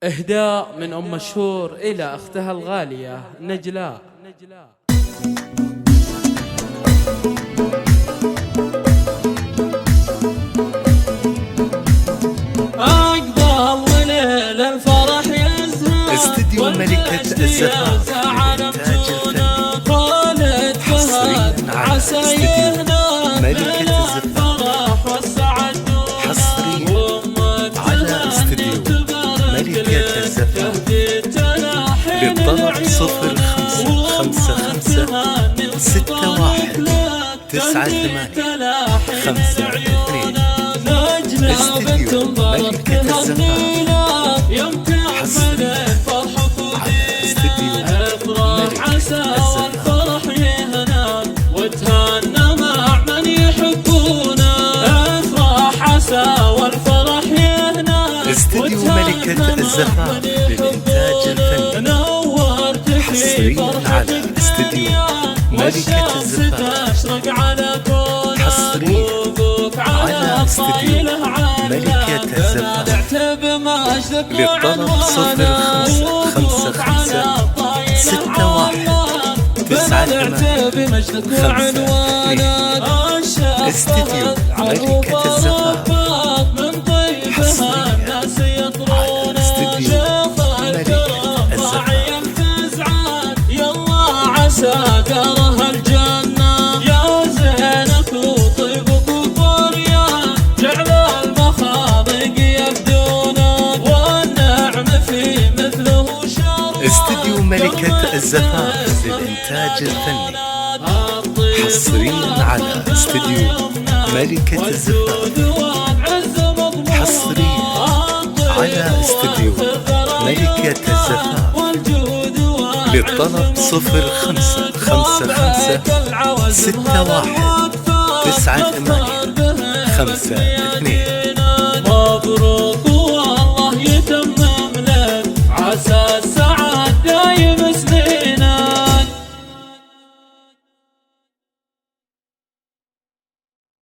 إهداء من أم مشهور إلى أختها الغالية نجلاء. أقبل ليل الفرح يزهر استديو ملكة الزفاف للإنتاج الفني حصريا على استديو ملكة الزفاف. حصريا على استديو ملكة الزفاف. للطلب 0555619852. استديو ملكة الزفاف. حصريا على استديو ملكة الزفاف. وتهنى مع من يحبونا، افرح عسى والفرح يهنا. استديو ملكة الزفاف للإنتاج الفني حصريا على استديو ملكة الزفاف. حصريا على استديو ملكة الزفاف. للطلب 0555619852. استديو ملكة الزفاف. حصريا على استديو ملكة الزفاف. يلا عسى دارها الجنة، يا زينك وطيبك وبريان، جعل المخاضق يبدونك والنعم في مثله شر. استديو ملكة الزفاف للإنتاج الفني حصريا على استديو ملكة الزفاف. حصريا على استديو ملكة الزفاف. للطلب 0555619852.